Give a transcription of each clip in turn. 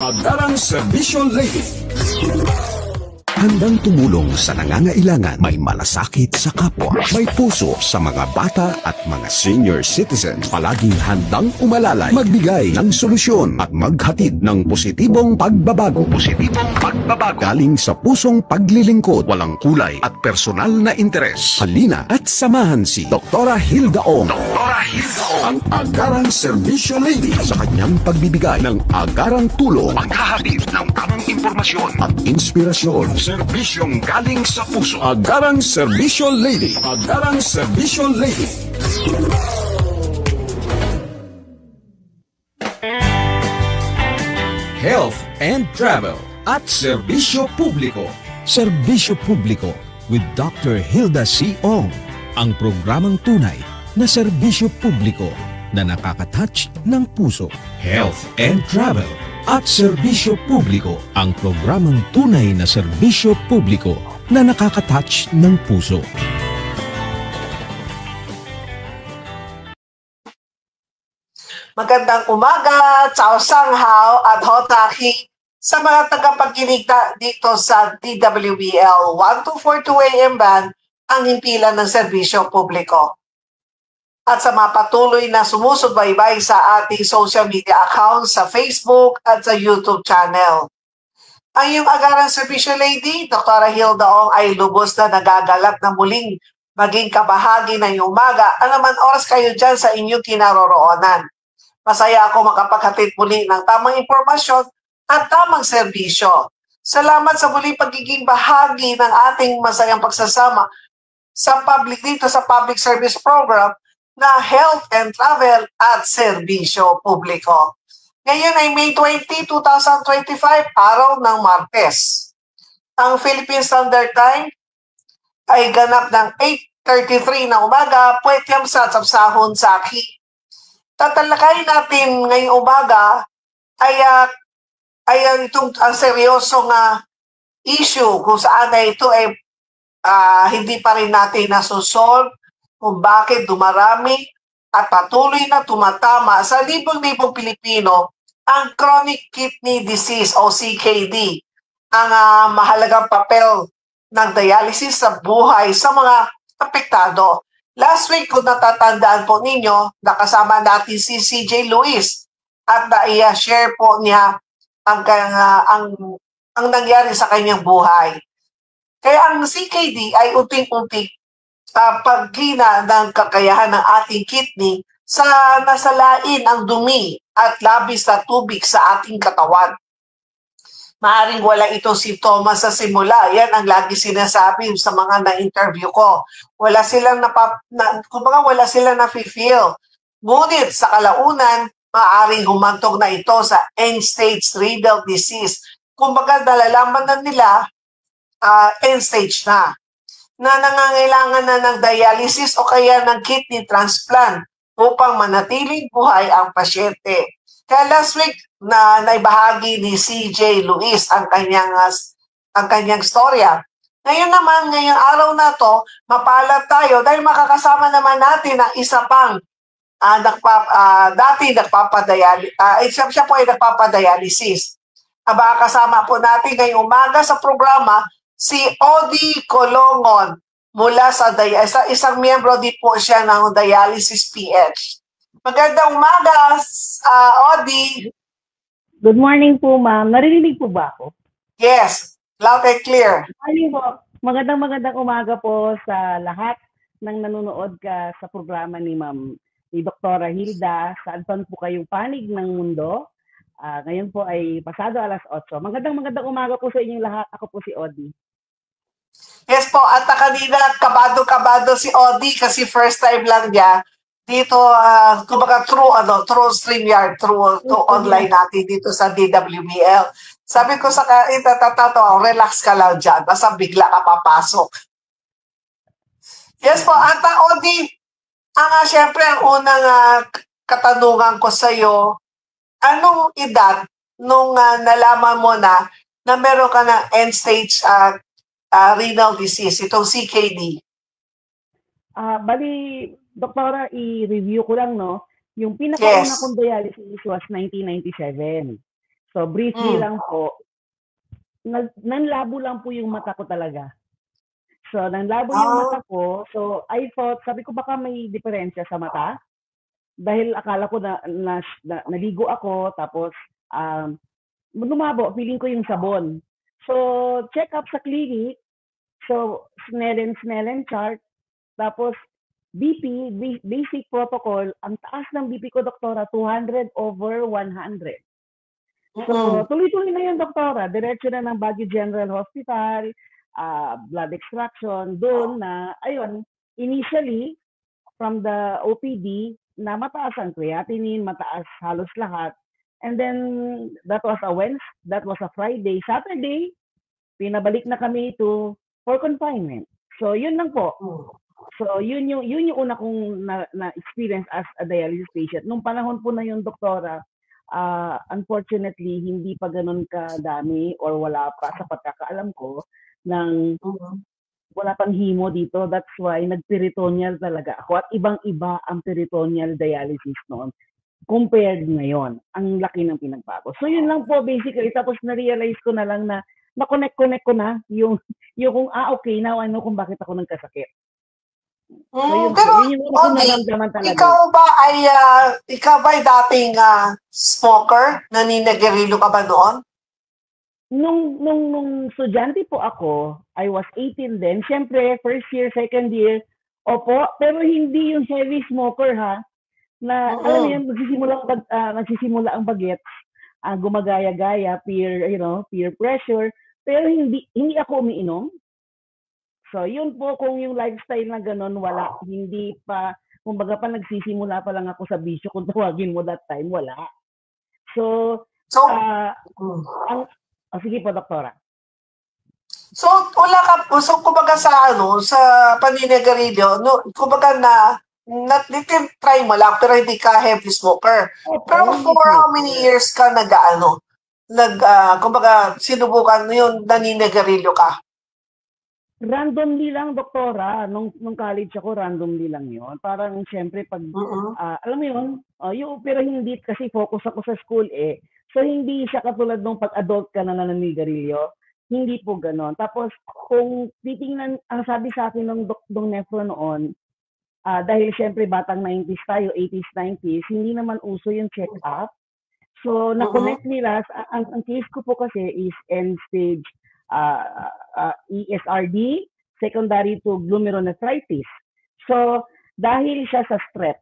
Agarang Serbisyo Lady. Handang tumulong sa nangangailangan, may malasakit sa kapwa, may puso sa mga bata at mga senior citizens. Palaging handang umalalay, magbigay ng solusyon at maghatid ng positibong pagbabago. Galing sa pusong paglilingkod, walang kulay at personal na interes. Halina at samahan si Dr. Hilda Ong. Ang Agarang Serbisyo Lady sa kanyang pagbibigay ng agarang tulong, paghahatid ng tamang impormasyon at inspirasyon. Serbisyong galing sa puso. Agarang Serbisyo Lady. Agarang Serbisyo Lady. Health and Travel at Serbisyo Publiko. Serbisyo Publiko with Dr. Hilda C. Ong. Ang programang tunay na serbisyo publiko na nakakatouch ng puso. Health and Travel at Serbisyo Publiko, ang programang tunay na serbisyo publiko na nakakatouch ng puso. Magandang umaga, Ciao Sanghao at Hotaki sa mga tagapagkinig dito sa DWBL 1242 AM band, ang himpilan ng serbisyo publiko. At sa mga patuloy na sumusubaybay sa ating social media accounts sa Facebook at sa YouTube channel. Ang iyong Agarang Serbisyo Lady, Dr. Hilda Ong, ay lubos na nagagalak na muling maging kabahagi ng iyong umaga. Anuman oras kayo dyan sa inyong kinaroroonan. Masaya ako makapaghatid muli ng tamang impormasyon at tamang serbisyo. Salamat sa muling pagiging bahagi ng ating masayang pagsasama sa dito sa public service program na Health and Travel at Serbisyo Publiko. Ngayon ay May 20, 2025, araw ng Martes. Ang Philippine Standard Time ay ganap ng 8:33 ng umaga, puwetyam sa sapsahon sa aki. Tatalakayin natin ngayong umaga ay itong ang seryosong issue kung saan ito ay hindi pa rin natin nasusolve, kung bakit dumarami at patuloy na tumatama sa libong-libong Pilipino ang chronic kidney disease o CKD, ang mahalagang papel ng dialysis sa buhay sa mga apektado. Last week, kung natatandaan po ninyo, nakasama natin si CJ Luis at na-share po niya ang nangyari sa kanyang buhay. Kaya ang CKD ay unting-unting paghina ng kakayahan ng ating kidney sa nasalain ang dumi at labis na tubig sa ating katawan. Maaring wala itong simptomas sa simula. Yan ang lagi sinasabi sa mga na-interview ko. Wala silang wala silang nafe-feel. Ngunit sa kalaunan, maaaring humantong na ito sa end-stage renal disease. Kumbaga nalalaman na nila end-stage na nangangailangan na ng dialysis o kaya ng kidney transplant upang manatiling buhay ang pasyente. Kaya last week na naibahagi ni CJ Luis ang kanyang storya. Ngayon naman, ngayong araw na to, mapalad tayo dahil makakasama naman natin ang isa pang siya po ay nagpapadialysis. Kasama po natin ngayong umaga sa programa si Odi Colongon mula sa isang miyembro din po siya ng Dialysis PH. Magandang umaga, Odi. Good morning po, ma'am. Narinig po ba ako? Yes, loud and clear. Good morning po. Magandang umaga po sa lahat ng nanonood ka sa programa ni Dr. Hilda. Saan po kayong panig ng mundo? Ngayon po ay pasado alas 8. Magandang umaga po sa inyong lahat. Ako po si Odi. Yes po, at kanina kabado si Odi kasi first time lang niya dito, kumbaga through StreamYard, through online natin dito sa DWBL. Sabi ko sa relax ka lang dyan, basta bigla ka papasok. Yes po, at Odi, siyempre ang unang katanungan ko sa iyo, anong edad nung nalaman mo na meron ka ng end-stage renal disease, itong CKD? Bali, doktora, i-review ko lang, no? Yung pinakauna kong dialysis was 1997. So briefly Mm. lang po, nanlabo lang po yung mata ko talaga. So nanlabo yung mata ko. So I thought, sabi ko baka may diferensya sa mata. Dahil akala ko naligo ako, tapos lumabo, feeling ko yung sabon. So check up sa clinic. So Snellen chart. Tapos BP, basic protocol, ang taas ng BP ko, doktora, 200/100. So, tuloy-tuloy na yun, doktora. Diretso na ng Baguio General Hospital, blood extraction, doon na, ayun, initially, from the OPD, na mataas ang creatinine, mataas halos lahat. And then, that was a Friday. Saturday, pinabalik na kami for confinement. So, yun lang po. So, yun yung una kong na-experience as a dialysis patient. Nung panahon po na yun, doktora, unfortunately, hindi pa ganun kadami or wala pa sa pagkakaalam ko ng wala pang hemo dito. That's why nag-peritoneal talaga ako. At ibang-iba ang peritoneal dialysis noon compared ngayon. Ang laki ng pinagbago. So, yun lang po basically. Tapos na-realize ko na lang na na-connect ko na yung kung okay, now I know kung bakit ako nagkasakit. So, pero, ikaw ba ay dating smoker? Naninigarilyo ka ba noon? Nung estudyante po ako, I was 18 then. Siyempre, first year, second year, opo, pero hindi yung heavy smoker ha. Na, alam mo yun, nagsisimula ang bagets, gumagaya-gaya, peer pressure, pero hindi ako umiinom. So, yun po, kung yung lifestyle na gano'n, wala. Hindi pa, kumbaga pa nagsisimula pa lang ako sa bisyo kung tawagin mo that time, wala. So sige po, doktora. So, wala ka, so kumbaga sa paninigarilyo, kumbaga try mo lang, pero hindi ka heavy smoker. Okay, pero for how many years ka kumbaga, sinubukan yun, naninigarilyo ka? Randomly lang, doktora. Nung college ako, randomly lang yon. Parang siyempre pag, alam mo yun, pero hindi kasi focus ako sa school eh. So hindi siya katulad nung pag-adult ka na naninigarilyo. Hindi po ganon. Tapos kung titingnan, ang sabi sa akin ng Dong Nefro noon, dahil siyempre batang 90s tayo, 80s, 90s, hindi naman uso yung check-up. So na-connect nila, ang case ko po kasi is end-stage ESRD, secondary to glomerulonephritis. So, dahil siya sa strep,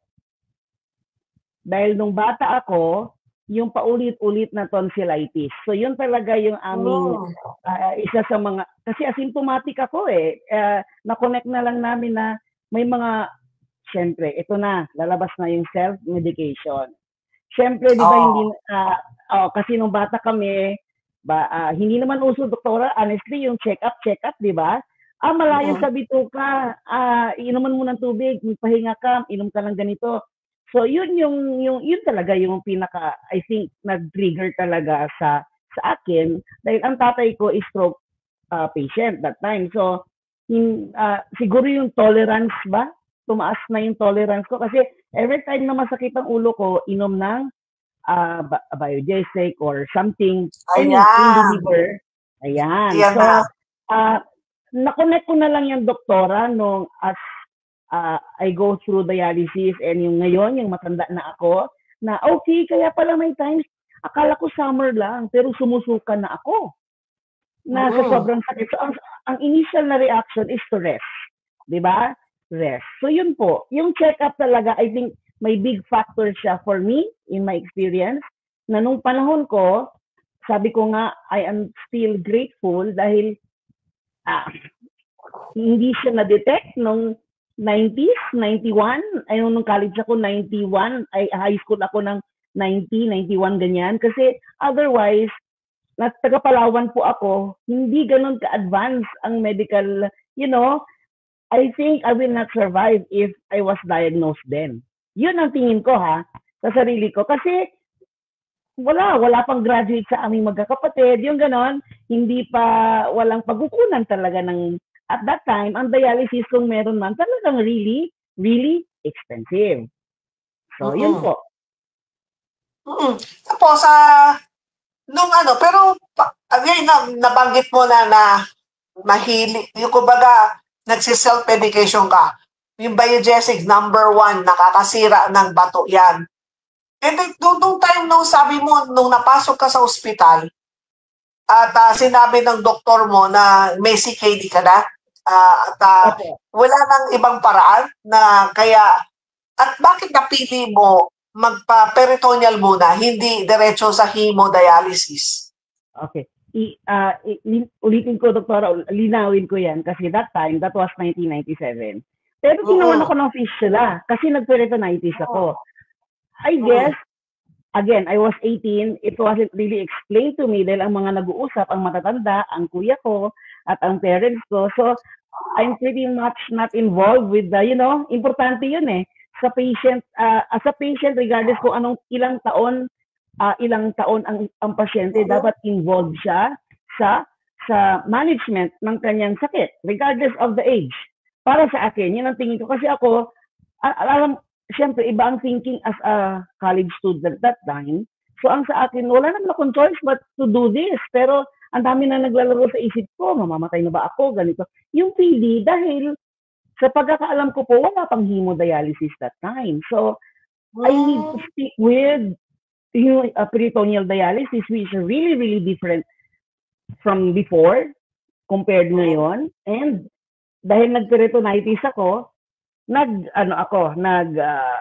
dahil nung bata ako, yung paulit-ulit na tonsillitis. So, yun talaga yung aming isa sa mga, kasi asymptomatic ako eh. Na-connect na lang namin na may mga, syempre, ito na, lalabas na yung self-medication. Syempre, di ba, hindi, kasi nung bata kami, hindi naman uso, doktora, honestly, yung check-up, di ba? Malayo sa bituka, inuman mo ng tubig, pahinga ka, inom ka lang ganito. So, yun talaga yung pinaka, I think, nag-trigger talaga sa akin, dahil ang tatay ko is stroke patient that time. So, siguro yung tolerance ba? Tumaas na yung tolerance ko, kasi every time na masakit ang ulo ko, inom ng biogesic or something, pain reliever. Ayan. So, na-connect ko na lang yung doktora nung as I go through dialysis and yung ngayon, yung matanda na ako, na okay, kaya pala may times, akala ko summer lang, pero sumusuka na ako. Na sa sobrang sakit. So, ang initial na reaction is to rest. Diba? Rest. So, yun po. Yung check-up talaga, I think, may big factor siya for me, in my experience, na nung panahon ko, sabi ko nga, I am still grateful dahil hindi siya na-detect nung 90s, 91, nung college ako, 91, high school ako ng 90, 91, ganyan. Kasi otherwise, taga Palawan po ako, hindi ganun ka-advance ang medical, I think I will not survive if I was diagnosed then. Yun ang tingin ko sa sarili ko. Kasi wala pang graduate sa aming magkakapatid. Yung ganon, walang pagkukunan talaga ng, at that time, ang dialysis kung meron man, talagang really, really expensive. So, yun po. Tapos, Nung ano, pero again, nabanggit mo na mahili, yung kumbaga, nagsi-self-medication ka. Yung biogesics, number 1, nakakasira ng bato yan. And then, nung time nung sabi mo, nung napasok ka sa ospital, at sinabi ng doktor mo na may CKD ka na, at Opo. wala nang ibang paraan na kaya, at bakit napili mo magpa-peritoneal muna, hindi diretso sa hemodialysis? Okay. Ulitin ko, doktora, linawin ko yan kasi that time, that was 1997. Pero ginawan ako ng fistula kasi nag-peritonitis ako. I guess, again, I was 18, it wasn't really explained to me dahil ang mga nag-uusap, ang matatanda, ang kuya ko, at ang parents ko. So, I'm pretty much not involved with the, importante yun eh. Sa patient, as a patient, regardless kung ilang taon ang pasyente, dapat involved siya sa management ng kanyang sakit, regardless of the age. Para sa akin, yun ang tingin ko. Kasi ako, siyempre, iba ang thinking as a college student that time. So, ang sa akin, wala naman akong choice but to do this. Pero, ang dami na naglalaro sa isip ko, mamamatay na ba ako, ganito. Yung PD, dahil sa pagkakaalam ko po, wala pang hemodialysis that time. So, I need to stick with peritoneal dialysis, which is really, really different from before, compared ngayon. And, dahil nag-peritonitis ako,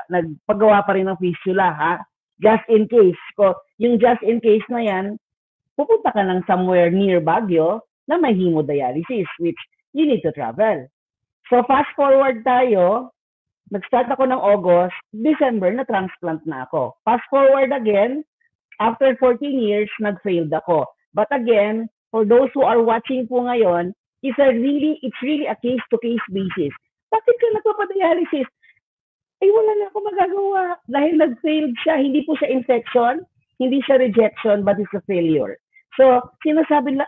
nagpagawa pa rin ng fistula, ha? Just in case. Yung just in case na yan, pupunta ka ng somewhere near Baguio na may hemodialysis, which you need to travel. So fast forward tayo, nag-start ako ng August, December na transplant na ako. Fast forward again, after 14 years, nag-failed ako. But again, for those who are watching po ngayon, it's really a case-to-case basis. Bakit ka nagpapadialysis? Wala na ako magagawa. Dahil nag-failed siya, hindi po siya infection, hindi siya rejection, but it's a failure. So, sinasabi na,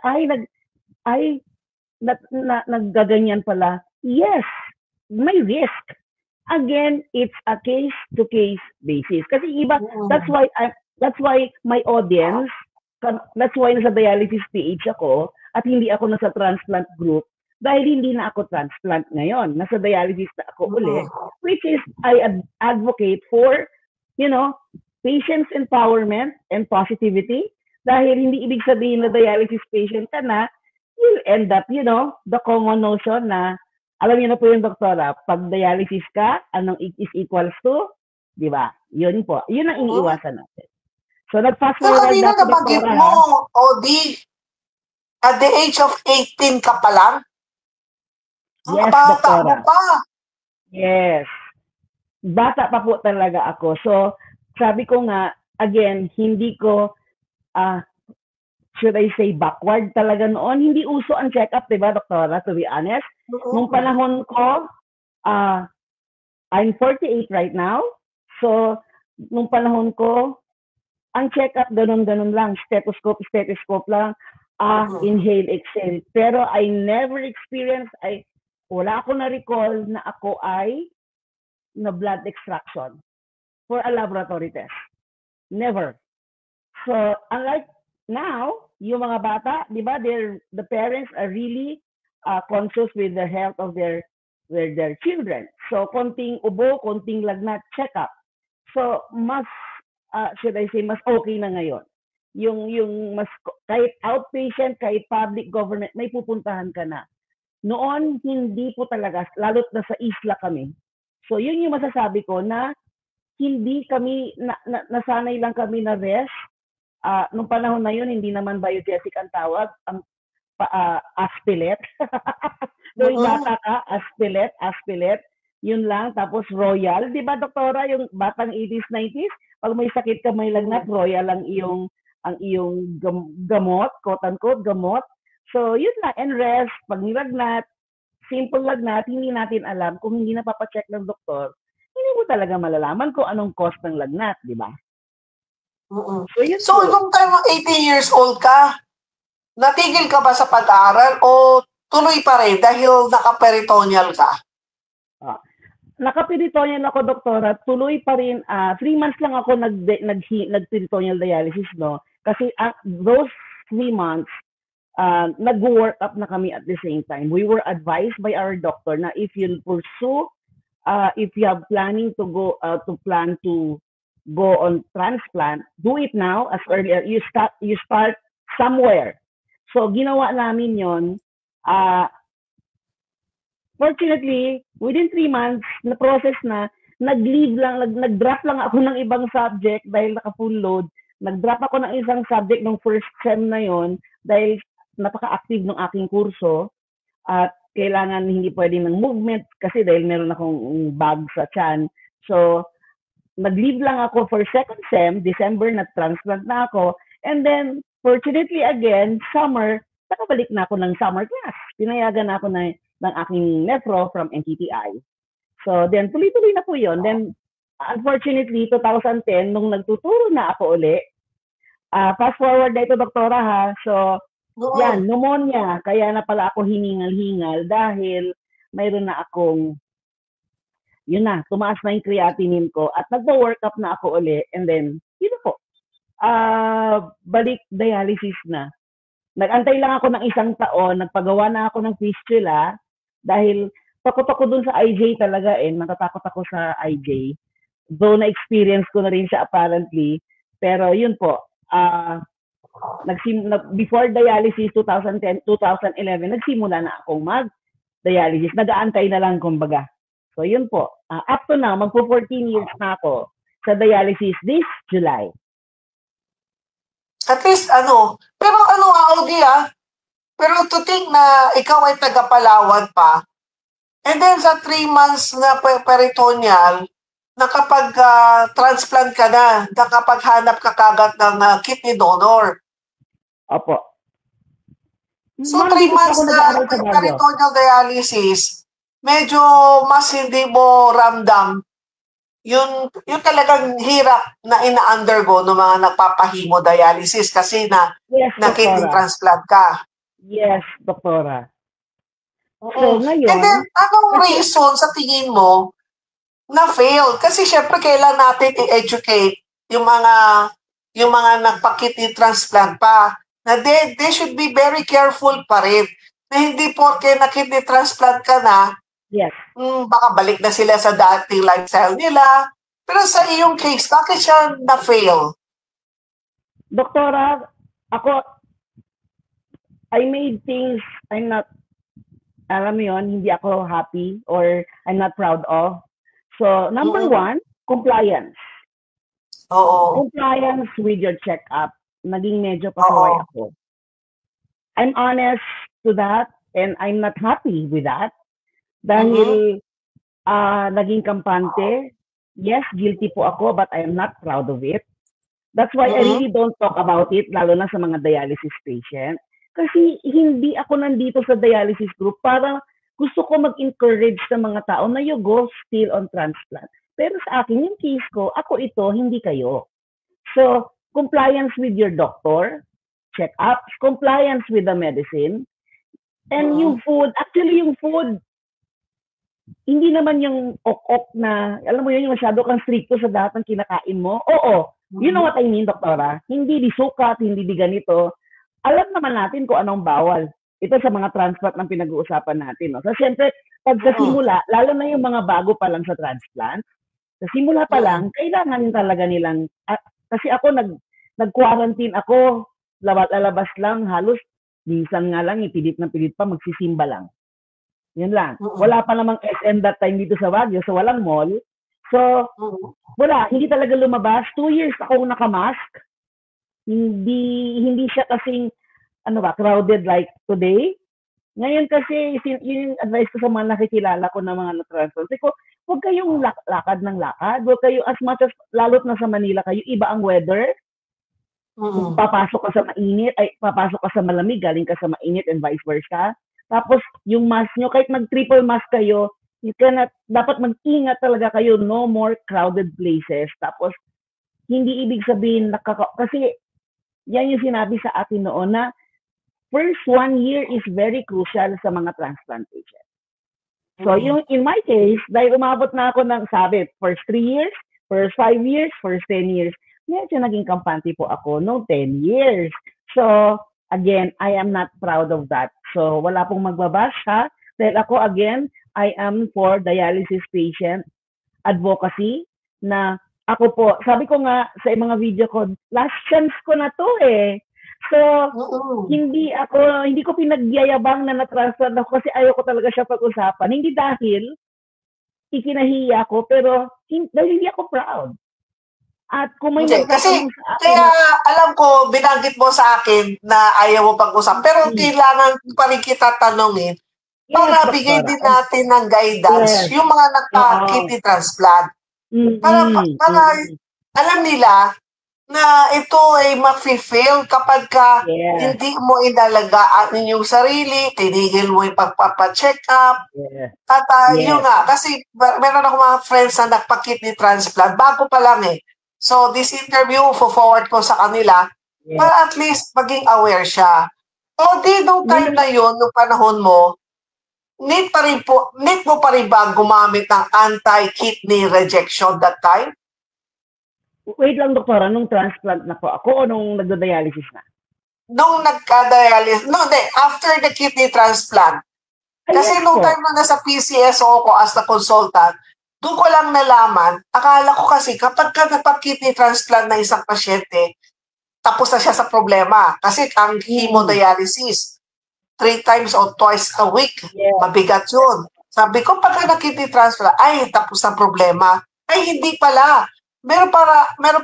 naggaganyan pala. Yes, may risk. Again, it's a case-to-case basis. Kasi iba, that's why my audience, that's why nasa dialysis PH ako, at hindi ako nasa transplant group, dahil hindi na ako transplant ngayon. Nasa dialysis na ako ulit, which is, I advocate for, patient's empowerment and positivity. Dahil hindi ibig sabihin na dialysis patient ka na, you'll end up, the common notion na, alam niyo na po yung doktora, pag dialysis ka, anong is equals to, di ba? Yun po. Yun ang iniiwasan natin. So, nag-fast forward na ako, nabanggit mo, Odi, at the age of 18 ka pa lang? Yes, doktora. Yes. Bata pa po talaga ako. So, sabi ko nga, again, hindi ko, should I say, backward talaga noon. Hindi uso ang check-up, diba, doktora, to be honest. Nung panahon ko, I'm 48 right now. So, nung panahon ko, ang check-up, ganun-ganun lang. Stethoscope lang. Inhale, exhale. Pero I never experienced, wala ako na-recall na ako ay na blood extraction for a laboratory test. Never. So, unlike now, yung mga bata, di ba, the parents are really conscious with the health of their children. So, konting ubo, konting lagnat, check up. So, mas, should I say, mas okay na ngayon. Yung mas, kahit outpatient, kahit public government, may pupuntahan ka na. Noon, hindi po talaga, lalo't na sa isla kami. So, yun yung masasabi ko na hindi kami, nasanay lang kami na rest. Nung panahon na yun, hindi naman biogesic ang tawag, ang aspilet. Noong bata ka, aspilet. Yun lang. Tapos royal. Di ba, doktora, yung batang 80s, 90s, pag may sakit ka, may lagnat, royal ang iyong gamot, quote-unquote, gamot. So, yun lang. And rest, pag nilagnat, simple lagnat, hindi natin alam kung hindi napapacheck ng doktor, hindi mo talaga malalaman kung anong cause ng lagnat, di ba? So, nung time mo 18 years old ka, natigil ka ba sa pag-aaral o tuloy pa rin dahil naka-peritoneal ka? Naka-peritoneal ako, doktora. Tuloy pa rin. 3 months lang ako nag-peritoneal dialysis, no? Kasi those 3 months, nag-work up na kami at the same time. We were advised by our doctor na if you pursue, if you have planning to go, to go on transplant, do it now as early as you start somewhere. So ginawa namin yon. Fortunately, within 3 months, na-process na, nag-leave lang, nag-drop lang ako ng ibang subject dahil naka-full load. Nag-drop ako ng isang subject ng first sem na yon dahil napaka-active ng aking kurso at kailangan hindi pwede ng movement kasi dahil meron akong bag sa tiyan. So, nag-leave lang ako for second sem, December, na-transplant na ako. And then, fortunately again, summer, nakabalik na ako ng summer class. Pinayagan na ako ng aking nephro from NTTI. So, then, tuloy-tuloy na po yun. Then, unfortunately, 2010, nung nagtuturo na ako uli, fast forward na ito, doktora ha. So, yan, pneumonia. Kaya na pala ako hiningal-hingal dahil mayroon na akong, yun na, tumaas na yung creatinine ko at nagpa-work up na ako uli. And then, yun po, balik dialysis na. Nag-antay lang ako ng 1 taon, nagpagawa na ako ng fistula dahil takot ako dun sa IJ talaga natatakot ako sa IJ. Though na-experience ko na rin siya apparently, pero yun po, before dialysis 2010, 2011, nagsimula na akong mag-dialysis. Nag-aantay na lang kumbaga. So yun po, up to now, magpo 14 years na ako sa dialysis this July. At least pero Audi pero to think na ikaw ay taga-Palawan pa, and then sa 3 months na peritoneal, nakapag-transplant ka na, nakapaghanap ka kagad ng kidney donor. Opo. So 3 months na peritoneal dialysis, medyo mas hindi mo ramdam yung talagang hirap na ina-undergo ng mga nagpapahemodialysis kasi na kidney transplant ka. Yes, doktora. So, ngayon, and then, anong reason sa tingin mo na fail? Kasi syempre kailan natin i-educate yung mga nagpa-kidney transplant pa na they should be very careful pa rin. Na hindi porke na kidney transplant ka na, yes, baka balik na sila sa dating lifestyle nila. Pero sa iyong case, bakit siya na-fail? Doktora, I made things I'm not, alam mo yun, hindi ako happy or I'm not proud of. So, number one, compliance. Oo. Compliance with your check-up. Naging medyo pasaway ako. I'm honest to that and I'm not happy with that. Dahil naging kampante, yes, guilty po ako but I am not proud of it. That's why I really don't talk about it, lalo na sa mga dialysis patient. Kasi hindi ako nandito sa dialysis group para gusto ko mag-encourage sa mga tao na you go still on transplant. Pero sa akin, yung case ko, ako ito, hindi kayo. So, compliance with your doctor, check-ups, compliance with the medicine, and yung food. Actually, yung food, hindi naman yung ok-ok na, alam mo yun, yung masyado kang stricto sa lahat ng kinakain mo. Oo, you know what I mean, doktora? Hindi di sukat, hindi di ganito. Alam naman natin kung anong bawal. Ito sa mga transplant ng pinag-uusapan natin. No? So, siyempre, pag sa simula, lalo na yung mga bago pa lang sa transplant, sa simula pa lang, kailangan talaga nilang, kasi ako nag-quarantine ako, lalabas lang, halos, minsan nga lang, pilit na pilit pa, magsisimba lang. Yun lang. Wala pa namang SM that time dito sa Baguio, so walang mall. So, wala, hindi talaga lumabas. 2 years akong nakamask. Hindi siya kasing crowded like today. Ngayon kasi yung advice ko sa mga nakikilala ko na mga na-transplant. Kasi huwag kayong lakad ng lakad. Huwag kayo as much as lalo't na sa Manila kayo, iba ang weather. Papasok ka sa mainit, papasok ka sa malamig, galing ka sa mainit and vice versa. Tapos yung mask nyo, kahit mag-triple mask kayo, dapat mag-ingat talaga kayo, no more crowded places. Tapos hindi ibig sabihin kasi yan yung sinabi sa atin noon na first 1 year is very crucial sa mga transplantation. So, yung in my case, dahil umabot na ako ng first 3 years, first 5 years, first 10 years, medyo naging kampante po ako noong 10 years. So, again, I am not proud of that. So, wala pong magbabash ha. Dahil ako, again, I am for dialysis patient advocacy na ako po, sabi ko nga sa mga video ko, last chance ko na to eh. So, hindi ko pinagyayabang na na-transfer ako kasi ayaw ko talaga siya pag-usapan. Hindi dahil ikinahiya ko, pero dahil hindi ako proud. At kung may kasi kaya alam ko, binanggit mo sa akin na ayaw mo pag-usap, pero kailangan pa rin kita tanongin para bigay din natin ng guidance yung mga nagpa-kidney transplant. Para alam nila na ito ay ma-fail kapag ka hindi mo inalagaan yung sarili, tinigil mo yung pagpapacheck up. At yun nga, kasi meron ako mga friends na nagpa-kidney transplant, bago pa lang eh. So this interview, forward ko sa kanila para at least maging aware siya. O di nung time na yun, nung panahon mo, need mo pa rin ba gumamit ng anti-kidney rejection that time? Wait lang, doktora, nung transplant na po ako o nung nagdo-dialysis na? Nung nagka-dialysis, after the kidney transplant. Kasi nung time na nasa PCSO ko as the consultant, doon ko lang nalaman, akala ko kasi kapag ka nagpa-kidney transplant na isang pasyente, tapos na siya sa problema. Kasi ang hemodialysis, 3 times or twice a week, mabigat yun. Sabi ko, pagka na-kidney transplant, ay, tapos na problema. Ay, hindi pala. Meron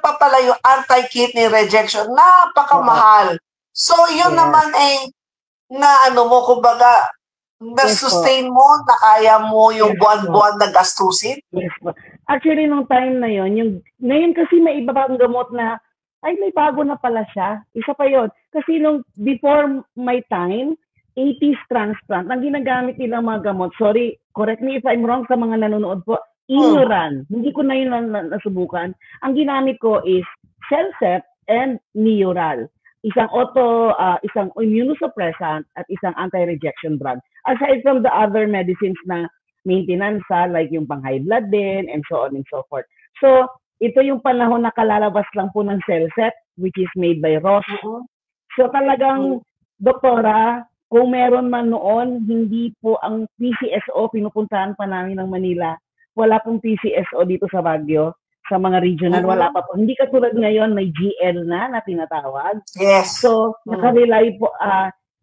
pa pala yung anti-kidney rejection, napakamahal. So, yun naman ay na kumbaga, na-sustain mo, na kaya mo yung buwan-buwan na gastusin? Yes po. Actually, nung time na yun, ngayon kasi may iba pang gamot na, ay, may bago na pala siya. Isa pa yun. Kasi nung before my time, 80s transplant, ang ginagamit nilang mga gamot, sorry, correct me if I'm wrong sa mga nanonood po, Ignoran. Hindi ko na yun nasubukan. Ang ginamit ko is CellCept and Neoral. Isang immunosuppressant at isang anti-rejection drug. Aside from the other medicines na maintenance, like yung pang high blood din, and so on and so forth. So, ito yung panahon na kalalabas lang po ng CellCept, which is made by Roche. So, talagang, doktora, kung meron man noon, hindi po ang PCSO, pinupuntahan pa namin ng Manila. Wala pong PCSO dito sa Baguio, sa mga regional, wala pa po. Hindi katulad ngayon, may GL na tinatawag. Yes. So, nakarely po,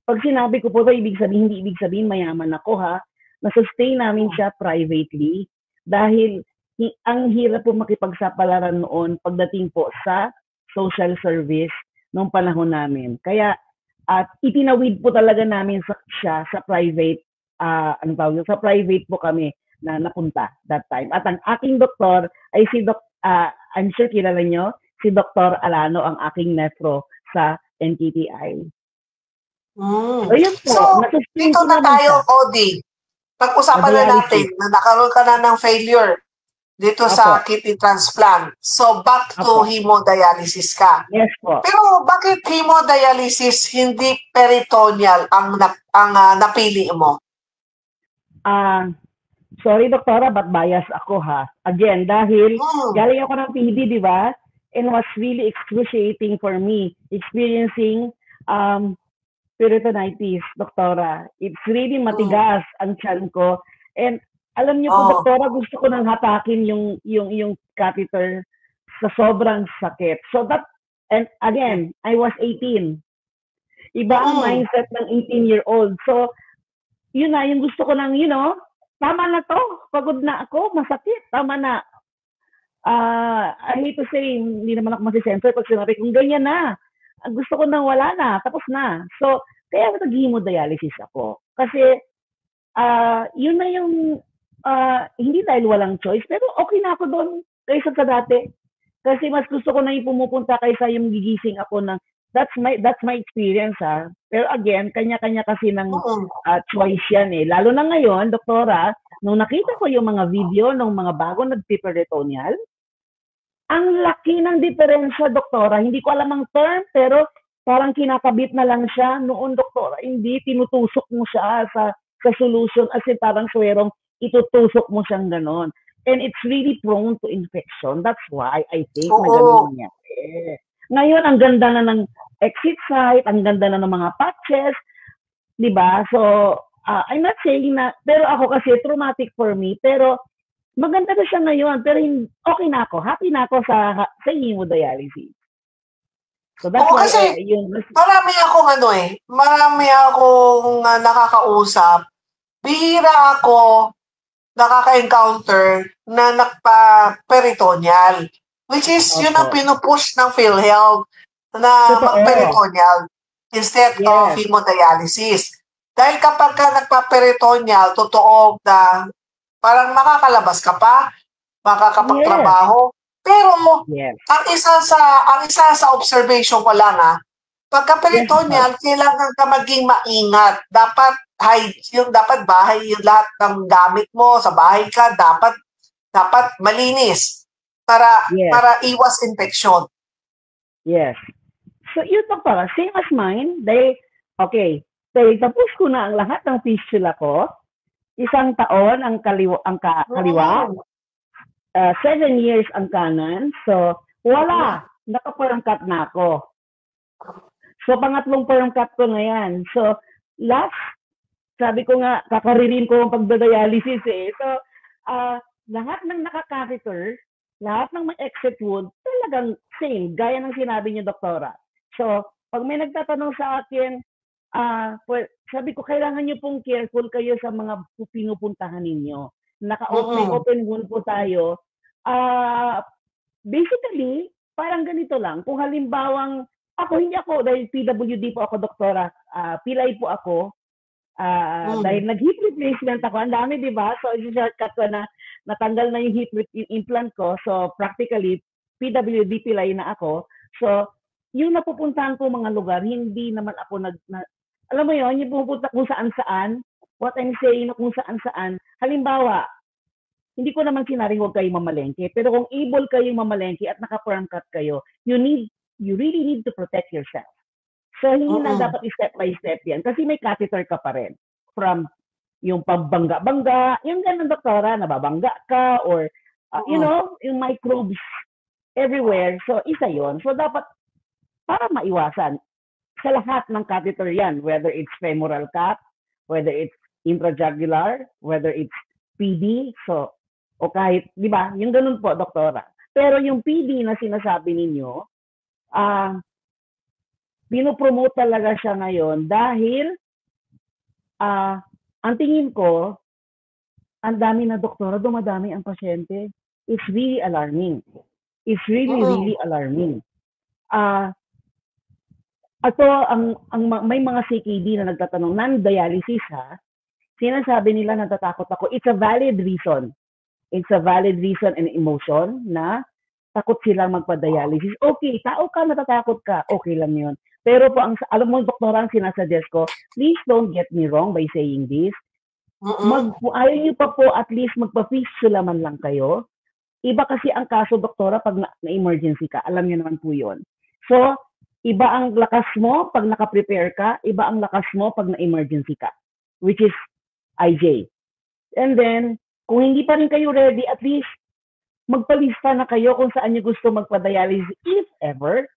pag sinabi ko po ito, hindi ibig sabihin mayaman ako ha, na-sustain namin siya privately dahil ang hirap po makipagsapalaran noon pagdating po sa social service noong panahon namin. Kaya, at itinawid po talaga namin siya sa private, sa private po kami na napunta that time. At ang aking doktor ay I'm sure kilala nyo, si Dr. Alano, ang aking nephro sa NTTI. So, dito na tayo, Odi. Pag-usapan na natin na nakaroon ka na ng failure dito sa kidney transplant. So, back to hemodialysis ka. Yes po. Pero bakit hemodialysis hindi peritoneal ang napili mo? Sorry, doktora, but bias ako ha. Again, dahil galing ako ng PD, di ba? And was really excruciating for me experiencing peritonitis, doktora. It's really matigas ang tiyan ko. And alam niyo po, doktora, gusto ko nang hatakin yung catheter sa sobrang sakit. So that, and again, I was 18. Iba ang mindset ng 18-year-old. So, yun na, yung gusto ko nang, tama na to, pagod na ako, masakit, tama na. I hate to say, hindi naman ako masisensor pag sinabi kung ganyan na. Gusto ko nang wala na, tapos na. So, kaya nag-hemodialysis ako. Kasi, yun na yung, hindi dahil walang choice, pero okay na ako doon kaysa sa dati. Kasi mas gusto ko na yung pumupunta kaysa yung gigising ako ng, that's my experience ha. Pero again, kanya-kanya kasi ng choice yan eh. Lalo na ngayon, doktora, nung nakita ko yung mga video ng mga bago nagpiperitoneal, ang laki ng diferensya, doktora. Hindi ko alam ang term, pero parang kinakabit na lang siya. Noon, doktora, hindi, tinutusok mo siya sa solution as in parang swerong itutusok mo siyang ganon. and it's really prone to infection. That's why I think na Oo. ganun nangyari. Ngayon, ang ganda na ng exit site, ang ganda na ng mga patches, di ba? So, I'm not saying na, pero ako kasi traumatic for me, pero maganda na siya ngayon, pero okay na ako, happy na ako sa hemodialysis. So that's Oo, why, kasi yun. marami akong nakakausap. Bihira ako nakaka-encounter na nagpa-peritoneal, which is yun ang Opo. pinupush ng PhilHealth na Totoo. mag-peritoneal instead of Yes. hemodialysis. Dahil kapag ka nagpa-peritoneal, totoo na parang makakalabas ka pa, makakapagtrabaho. Pero Yes. ang isa sa observation ko lang pagka-peritoneal, kailangan ka maging maingat. Dapat bahay, yung lahat ng gamit mo sa bahay ka, dapat malinis para Yes. para iwas infection. Yes. So, yun pa pala, same as mine. Okay, tapos ko na ang lahat ng fistula ko. 1 taon ang kaliwa, 7 years ang kanan. So, wala. Naka-perm cut na ako. So, pangatlong perm cut ko na yan. So, sabi ko nga, kakaririn ko ang pagdadialysis eh. So, lahat ng naka-catheter, lahat ng may exit wound, talagang same, gaya ng sinabi niyo, Doktora. So, pag may nagtatanong sa akin, sabi ko, kailangan niyo pong careful kayo sa mga pinupuntahan ninyo. Open wound po tayo. Basically, parang ganito lang. Kung halimbawang, hindi ako, dahil PWD po ako, Doktora, pilay po ako, dahil nag-hip replacement ako, ang dami, di ba? So, shortcut ko na natanggal na yung hip implant ko. So, practically, PWD pilay na ako. So, yung napupuntahan ko mga lugar, hindi naman ako alam mo yun, yung pupunta kung saan-saan, what I'm saying na kung saan-saan, halimbawa, hindi ko naman sinabing huwag kayong mamalengke, pero kung able kayong mamalengke at naka-perm cut kayo, you really need to protect yourself. So, hindi na dapat step by step yan. Kasi may catheter ka pa rin. From yung pagbangga-bangga, yung ganun, Doktora, nababangga ka, or, yung microbes everywhere. So, isa yon. So, dapat, para maiwasan, sa lahat ng catheter yan, whether it's femoral cut, whether it's intrajugular, whether it's PD, so, o kahit, di ba, yung ganun po, Doktora. Pero yung PD na sinasabi ninyo, pinopromote talaga siya ngayon dahil ang tingin ko, ang dami na Doktora, dumadami ang pasyente. It's really alarming. It's really alarming. May mga CKD na nagtatanong, non-dialysis sinasabi nila natatakot ako. It's a valid reason. It's a valid reason and emotion na takot silang magpa-dialysis. Okay, tao ka, natatakot ka, okay lang yun. Pero po, alam mo, Doktora, ang sinasuggest ko, please don't get me wrong by saying this. Ayaw niyo pa po at least magpa-fistula man lang kayo. Iba kasi ang kaso, Doktora, pag na-emergency ka. Alam niyo naman po yun. So, iba ang lakas mo pag naka-prepare ka, iba ang lakas mo pag na-emergency ka, which is IJ. And then, kung hindi pa rin kayo ready, at least magpalista na kayo kung saan niyo gusto magpa-dialysis, if ever.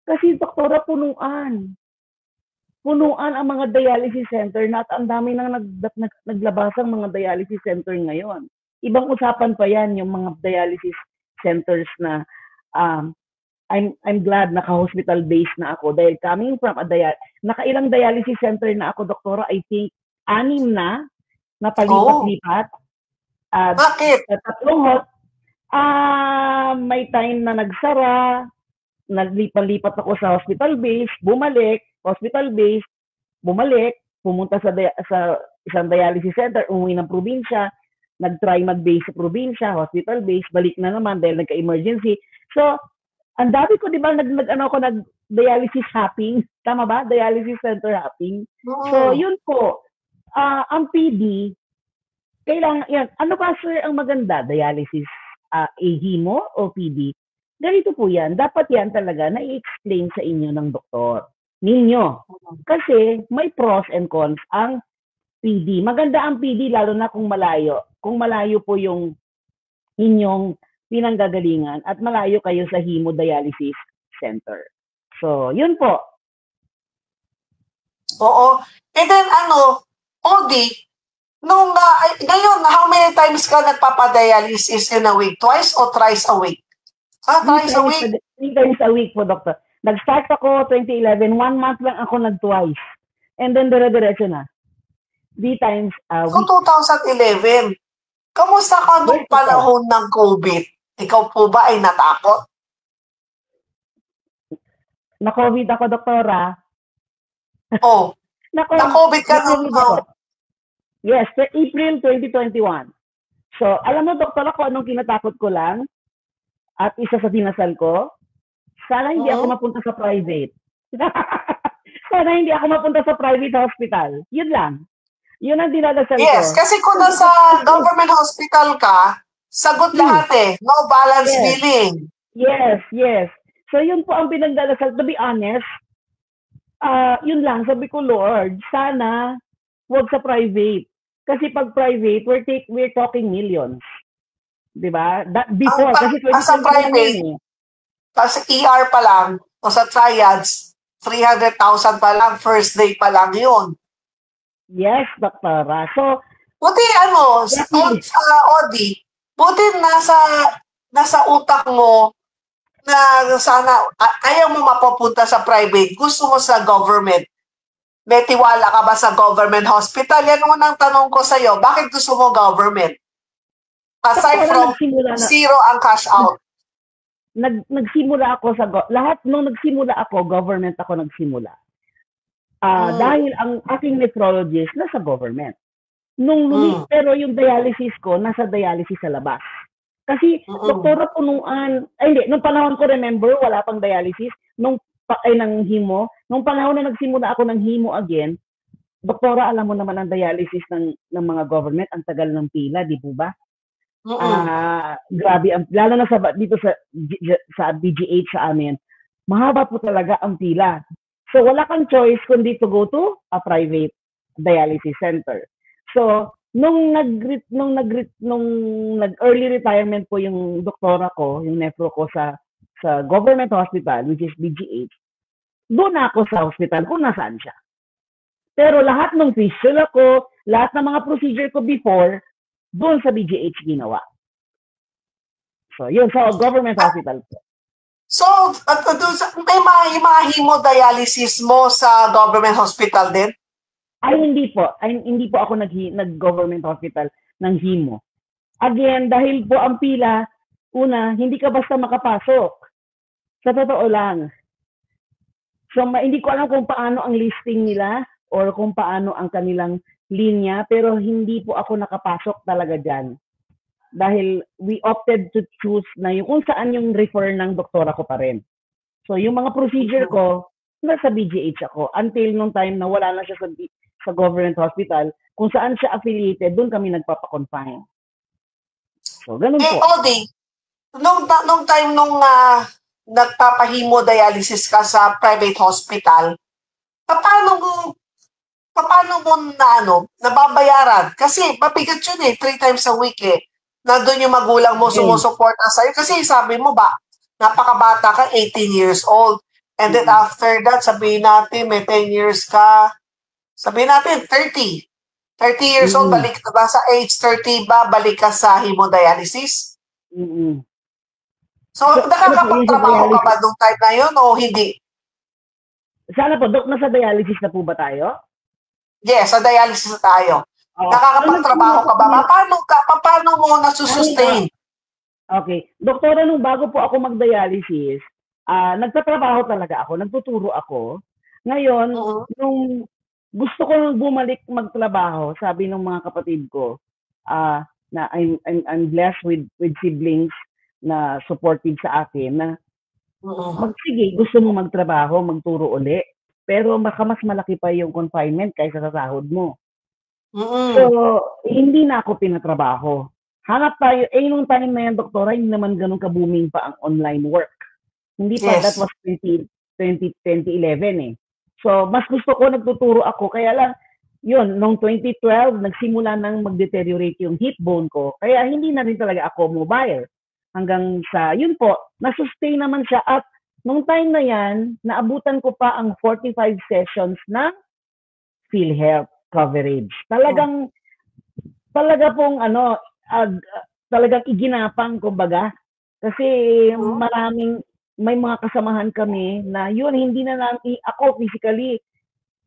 Kasi, Doktora, punuan ang mga dialysis center na at ang dami nang naglabasang mga dialysis center ngayon. Ibang usapan pa yan, yung mga dialysis centers na I'm glad naka-hospital based na ako dahil coming from nakailang dialysis center na ako, Doktora, I think 6 na palipat-lipat. Bakit? May time na nagsara, naglipat ako sa hospital base, bumalik, pumunta sa isang dialysis center, umuwi ng probinsya, nag-try mag-base sa probinsya, hospital base, balik na naman dahil nagka-emergency. So, ang dami ko, di ba, nag-dialysis hopping. Tama ba? Dialysis center hopping. So, yun po. Ang PD, kailangan, yan. Ano ba, sir, ang maganda? Dialysis, hemo o PD? Ganito po yan. Dapat yan talaga na-i-explain sa inyo ng doktor. Ninyo. Kasi may pros and cons ang PD. Maganda ang PD lalo na kung malayo. kung malayo po yung inyong pinanggagalingan at malayo kayo sa hemodialysis center. So, yun po. Oo. And then Odi, ngayon, how many times ka nagpapadialysis in a week? Twice or thrice a week? Thrice a week? 3 times a week po, Doctor. Nag-start ako 2011, 1 month lang ako nag-twice. And then, dire-diretso na. 3 times a So, week. 2011. Kamusta ka nung panahon ng COVID? Ikaw po ba ay natakot? Na-COVID ako, Doktora. Oh, na-COVID ka nung... Yes, April 2021. So, alam mo, Doktor, ako anong kinatakot ko lang? At isa sa dinasal ko, sana hindi ako mapunta sa private. Sana hindi ako mapunta sa private hospital. Yun lang. Yun ang dinadasal ko. Yes, kasi kung nasa government hospital ka, sagot lahat eh. No balance billing. Yes. So, yun po ang pinagdadasal. To be honest, yun lang. Sabi ko, Lord, sana huwag sa private. Kasi pag private, we're talking millions. Diba? Before, kasi sa private, sa ER pa lang, o sa triads, 300,000 pa lang, first day pa lang yun. Yes, Doktora. So, buti Odi, buti nasa utak mo na sana ayaw mo mapapunta sa private, gusto mo sa government. May tiwala ka ba sa government hospital? Yan unang tanong ko sa'yo. Bakit gusto mo government? Aside from zero ang cash out. Nagsimula ako nung nagsimula ako, government ako nagsimula. Dahil ang aking nephrologist nasa government. Pero yung dialysis ko, nasa dialysis sa labas. Kasi, Doktora, nung panahon ko, remember, wala pang dialysis, ng hemo. Nung panahon na nagsimula ako ng hemo again, Doktora, alam mo naman ang dialysis ng mga government, ang tagal ng pila, di po ba? Grabe, lalo na dito sa BGH sa amin, mahaba po talaga ang pila. So, wala kang choice kundi to go to a private dialysis center. So, nung nag-early retirement po yung doktora ko, yung nephro ko sa government hospital, which is BGH, doon ako sa hospital kung nasaan siya. Pero lahat ng fistula ko, lahat ng mga procedure ko before, doon sa BGH ginawa. So, yun, sa government hospital po. So, may mga hemodialysis mo sa government hospital din? Ay, hindi po. Hindi po ako nag-government hospital ng hemo. Again, dahil po ang pila, una, hindi ka basta makapasok. Sa totoo lang. So, hindi ko alam kung paano ang listing nila or kung paano ang kanilang linya, pero hindi po ako nakapasok talaga dyan. Dahil we opted to choose na yung kung saan yung refer ng doktora ko pa rin. So, yung mga procedure ko, nasa BGH ako. Until nung time na wala na siya sa government hospital, kung saan siya affiliated, doon kami nagpapakonfine. So, ganun po. Odi, nung time nagpapahemodialysis ka sa private hospital, paano mo nababayaran? Kasi mabigat yun 3 times a week na doon yung magulang mo sumusuporta sa'yo. Kasi sabi mo ba, napakabata ka, 18 years old. And then after that, sabihin natin, may 10 years ka, sabihin natin, 30 years old, balik ka ba sa age 30 ba, balik ka sa hemodialysis? So, nakakapagtrabaho ka ba nung time na yun o hindi? Sana po, Dok, nasa dialysis na po ba tayo? Yes, sa dialysis na tayo. Nakakapagtrabaho ka ba? Paano mo nasusustain? Okay. Doktora, nung bago po ako mag-dialysis, nagtatrabaho talaga ako, nagtuturo ako. Ngayon, nung gusto ko bumalik magtrabaho, sabi ng mga kapatid ko, na I'm blessed with siblings na supportive sa akin, na sige, gusto mo magtrabaho, magturo uli, pero mas malaki pa yung confinement kaysa sa sahod mo. So, hindi na ako pinatrabaho. Hanap tayo, nung time na yan, doktora, hindi naman ganun ka-booming pa ang online work. Hindi pa, that was 2011 So, mas gusto ko, nagtuturo ako. Kaya lang, yun, noong 2012, nagsimula nang mag-deteriorate yung hip bone ko. Kaya hindi na rin talaga ako mobile. Hanggang sa, yun po, na-sustain naman siya. At nung time na yan, naabutan ko pa ang 45 sessions ng PhilHealth coverage. Talaga pong talagang iginapang kumbaga. Kasi may mga kasamahan kami na yun, hindi na namin, ako physically,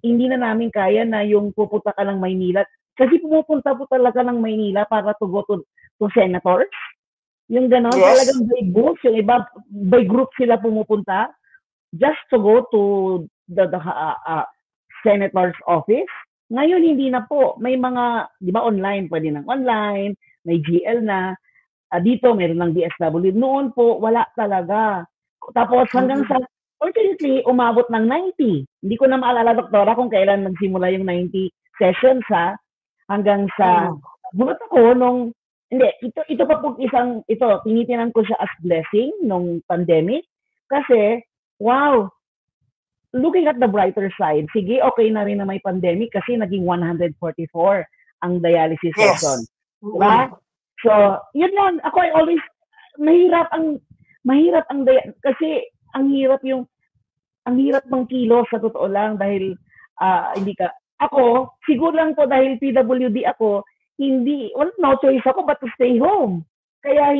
hindi na namin kaya na yung pupunta ka ng Maynila. Kasi pumupunta po talaga ng Maynila para to go to senators. Yung gano'n, Yes. talagang by groups, yung iba, by group sila pumupunta just to go to the senator's office. Ngayon, hindi na po. May mga, di ba, online, pwede ng online, may GL na. Dito, meron ng DSW. Noon po, wala talaga. Tapos hanggang sa, fortunately, umabot ng 90. Hindi ko na maalala, doktora, kung kailan nagsimula yung 90 sessions, ha? Hanggang sa, bumat ako nung, hindi, ito pa po tinitinan ko siya as blessing nung pandemic. Kasi, wow, looking at the brighter side, sige, okay na rin na may pandemic kasi naging 144 ang dialysis session. Diba? So, yun lang. Ako ay always, mahirap kasi ang hirap mang kilo sa totoo lang dahil hindi ka, ako, siguro lang po dahil PWD ako, no choice ako but to stay home. Kaya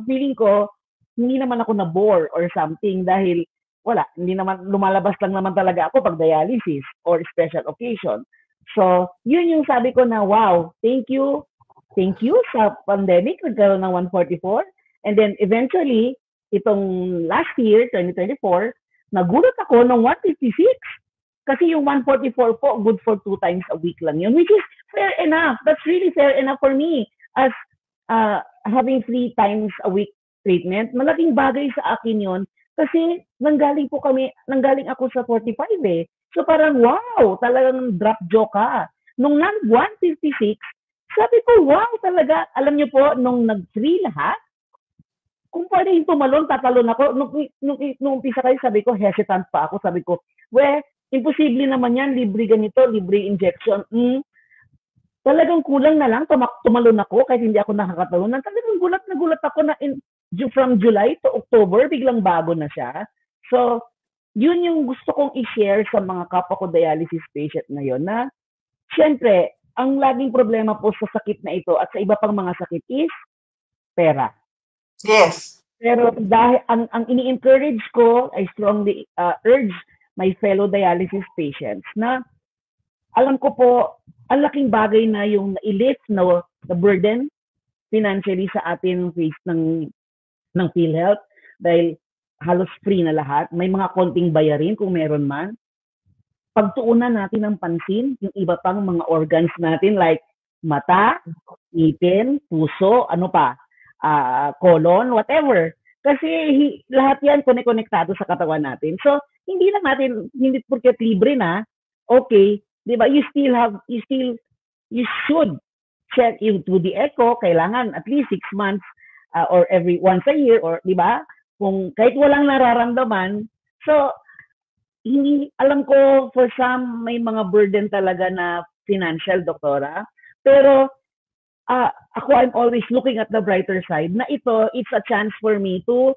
feeling ko, hindi naman ako na-bore or something dahil hindi naman, lumalabas lang naman talaga ako pag dialysis or special occasion. So, yun yung sabi ko na, wow, thank you sa pandemic, nagkaroon ng 144. And then eventually, itong last year, 2024, nagulat ako ng 156. Kasi yung 144 po, good for 2 times a week lang yun, which is fair enough. That's really fair enough for me as having 3 times a week treatment. Malaking bagay sa akin yun kasi nanggaling ako sa 45 eh. So parang wow, talagang drop jaw ka. Nung nag-156, sabi ko, wow talaga. Alam niyo po, nung nag-free lahat, kung pwede yung tumalon, tatalon ako. Nung umpisa kayo, sabi ko, hesitant pa ako. Sabi ko, imposible naman yan, libre ganito, libre injection. Talagang kulang na lang, tumalon ako kahit hindi ako nakakatalon. Talagang gulat na gulat ako na from July to October, biglang bago na siya. So, yun yung gusto kong i-share sa mga kapwa ko dialysis patient ngayon na, syempre, ang laging problema po sa sakit na ito at sa iba pang mga sakit is pera. Yes. Pero dahil ang ini-encourage ko, I strongly urge my fellow dialysis patients na alam ko po, ang laking bagay na yung na-lift na the burden financially sa atin face ng PhilHealth dahil halos free na lahat. May mga konting bayarin kung meron man. Pagtuunan natin ng pansin yung iba pang mga organs natin like mata, ngipin, puso, colon, whatever. Kasi lahat yan konektado sa katawan natin. So, hindi porket libre na, okay, di ba? You should check into the echo, kailangan at least 6 months or every once a year, or di ba? Kung kahit walang nararamdaman, so, alam ko for some may mga burden talaga na financial, doktora. Pero ako, I'm always looking at the brighter side na it's a chance for me to